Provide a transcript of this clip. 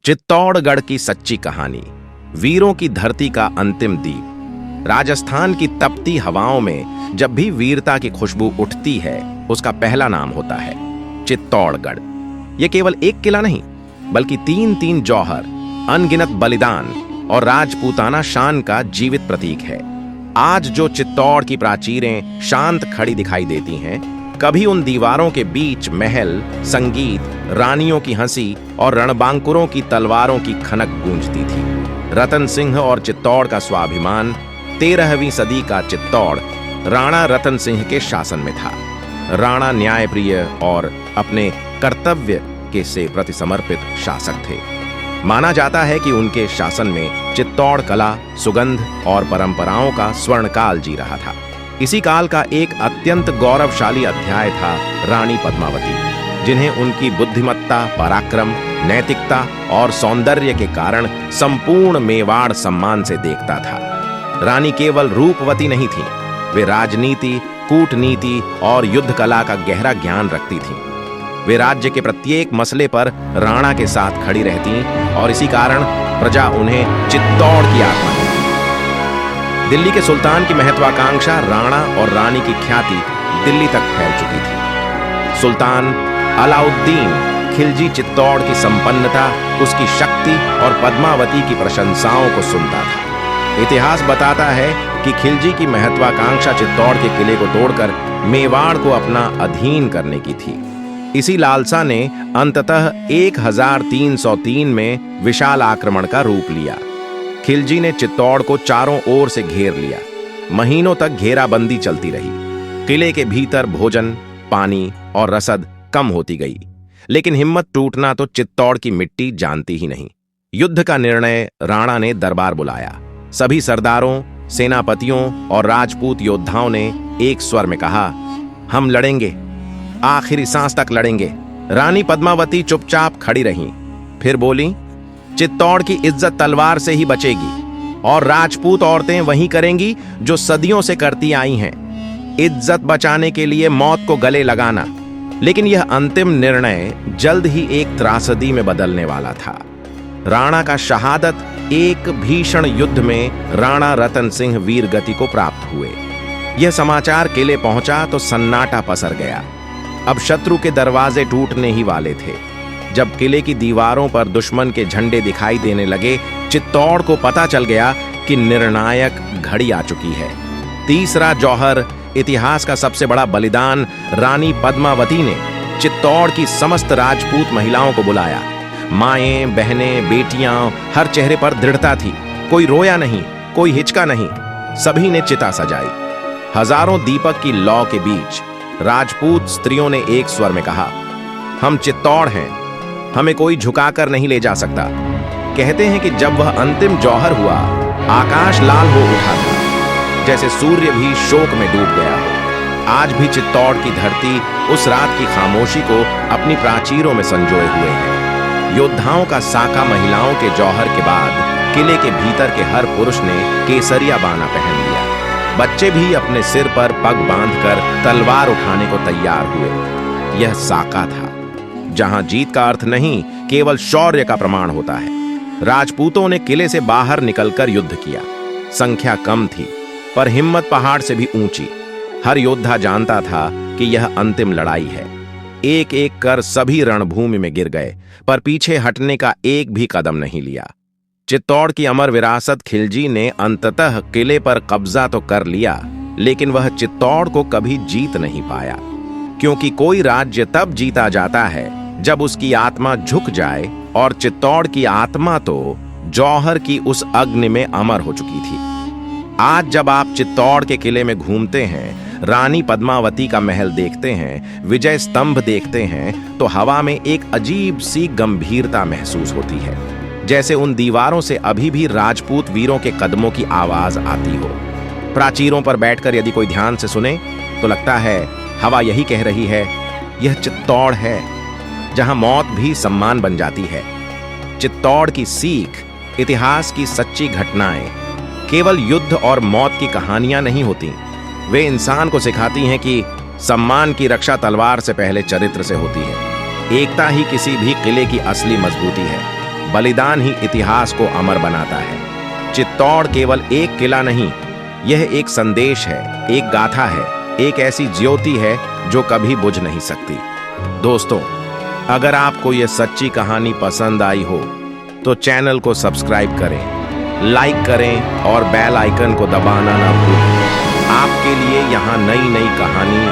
चित्तौड़गढ़ की सच्ची कहानी, वीरों की धरती का अंतिम दीप। राजस्थान की तपती हवाओं में जब भी वीरता की खुशबू उठती है, उसका पहला नाम होता है चित्तौड़गढ़। यह केवल एक किला नहीं, बल्कि तीन तीन जौहर, अनगिनत बलिदान और राजपूताना शान का जीवित प्रतीक है। आज जो चित्तौड़ की प्राचीरें शांत खड़ी दिखाई देती हैं, कभी उन दीवारों के बीच महल, संगीत, रानियों की हंसी और रणबांकुरों की तलवारों की खनक गूंजती थी। रतन सिंह और चित्तौड़ का स्वाभिमान 13वीं सदी का चित्तौड़ राणा रतन सिंह के शासन में था। राणा न्यायप्रिय और अपने कर्तव्य के से प्रति समर्पित शासक थे। माना जाता है कि उनके शासन में चित्तौड़ कला, सुगंध और परंपराओं का स्वर्णकाल जी रहा था। इसी काल का एक अत्यंत गौरवशाली अध्याय था रानी पद्मावती, जिन्हें उनकी बुद्धिमत्ता, पराक्रम, नैतिकता और सौंदर्य के कारण संपूर्ण मेवाड़ सम्मान से देखता था। रानी केवल रूपवती नहीं थी, वे राजनीति, कूटनीति और युद्ध कला का गहरा ज्ञान रखती थीं। वे राज्य के प्रत्येक मसले पर राणा के साथ खड़ी रहती और इसी कारण प्रजा उन्हें चित्तौड़ की आत्मा कहती। दिल्ली के सुल्तान की महत्वाकांक्षा राणा और रानी की ख्याति दिल्ली तक फैल चुकी थी। सुल्तान अलाउद्दीन खिलजी चित्तौड़ की संपन्नता, उसकी शक्ति और पद्मावती की प्रशंसाओं को सुनता था। इतिहास बताता है कि खिलजी की महत्वाकांक्षा चित्तौड़ के किले को तोड़कर मेवाड़ को अपना अधीन करने की थी। इसी लालसा ने अंततः 1303 में विशाल आक्रमण का रूप लिया। खिलजी ने चित्तौड़ को चारों ओर से घेर लिया। महीनों तक घेराबंदी चलती रही। किले के भीतर भोजन, पानी और रसद कम होती गई, लेकिन हिम्मत टूटना तो चित्तौड़ की मिट्टी जानती ही नहीं। युद्ध का निर्णय राणा ने दरबार बुलाया। सभी सरदारों, सेनापतियों और राजपूत योद्धाओं ने एक स्वर में कहा, हम लड़ेंगे, आखिरी सांस तक लड़ेंगे। रानी पद्मावती चुपचाप खड़ी रहीं, फिर बोली, चित्तौड़ की इज्जत तलवार से ही बचेगी और राजपूत औरतें वही करेंगी जो सदियों से करती आई हैं, इज्जत बचाने के लिए मौत को गले लगाना। लेकिन यह अंतिम निर्णय जल्द ही एक त्रासदी में बदलने वाला था। राणा का शहादत एक भीषण युद्ध में राणा रतन सिंह वीरगति को प्राप्त हुए। यह समाचार किले पहुंचा तो सन्नाटा पसर गया। अब शत्रु के दरवाजे टूटने ही वाले थे। जब किले की दीवारों पर दुश्मन के झंडे दिखाई देने लगे, चित्तौड़ को पता चल गया कि निर्णायक घड़ी आ चुकी है। तीसरा जौहर, इतिहास का सबसे बड़ा बलिदान, रानी पद्मावती ने चित्तौड़ की समस्त राजपूत महिलाओं को बुलाया। माएं, बहनें, बेटियां, हर चेहरे पर दृढ़ता थी। कोई रोया नहीं, कोई हिचका नहीं, सभी ने चिता सजाई। हजारों दीपक की लौ के बीच राजपूत स्त्रियों ने एक स्वर में कहा, हम चित्तौड़ हैं, हमें कोई झुकाकर नहीं ले जा सकता। कहते हैं कि जब वह अंतिम जौहर हुआ, आकाश लाल हो उठा था, जैसे सूर्य भी शोक में डूब गया हो। आज भी चित्तौड़ की धरती उस रात की खामोशी को अपनी प्राचीरों में संजोए हुए है। योद्धाओं का साका महिलाओं के जौहर के बाद किले के भीतर के हर पुरुष ने केसरिया बाना पहन लिया। बच्चे भी अपने सिर पर पग बांधकर तलवार उठाने को तैयार हुए। यह साका था, जहां जीत का अर्थ नहीं, केवल शौर्य का प्रमाण होता है। राजपूतों ने किले से बाहर निकलकर युद्ध किया। संख्या कम थी, पर हिम्मत पहाड़ से भी ऊंची। हर योद्धा जानता था कि यह अंतिम लड़ाई है। एक एक कर सभी रणभूमि में गिर गए, पर पीछे हटने का एक भी कदम नहीं लिया। चित्तौड़ की अमर विरासत खिलजी ने अंततः किले पर कब्जा तो कर लिया, लेकिन वह चित्तौड़ को कभी जीत नहीं पाया। क्योंकि कोई राज्य तब जीता जाता है जब उसकी आत्मा झुक जाए, और चित्तौड़ की आत्मा तो जौहर की उस अग्नि में अमर हो चुकी थी। आज जब आप चित्तौड़ के किले में घूमते हैं, रानी पद्मावती का महल देखते हैं, विजय स्तंभ देखते हैं, तो हवा में एक अजीब सी गंभीरता महसूस होती है, जैसे उन दीवारों से अभी भी राजपूत वीरों के कदमों की आवाज आती हो। प्राचीरों पर बैठकर यदि कोई ध्यान से सुने तो लगता है हवा यही कह रही है, यह चित्तौड़ है, जहां मौत भी सम्मान बन जाती है। चित्तौड़ की सीख, इतिहास की सच्ची घटनाएं केवल युद्ध और मौत की कहानियां नहीं होती। वे इंसान को सिखाती हैं कि सम्मान की रक्षा तलवार से पहले चरित्र से होती है। एकता ही किसी भी किले की असली मजबूती है। बलिदान ही इतिहास को अमर बनाता है। चित्तौड़ केवल एक किला नहीं, यह एक संदेश है, एक गाथा है, एक ऐसी ज्योति है जो कभी बुझ नहीं सकती। दोस्तों, अगर आपको यह सच्ची कहानी पसंद आई हो तो चैनल को सब्सक्राइब करें, लाइक करें और बेल आइकन को दबाना ना भूलें। आपके लिए यहाँ नई नई कहानी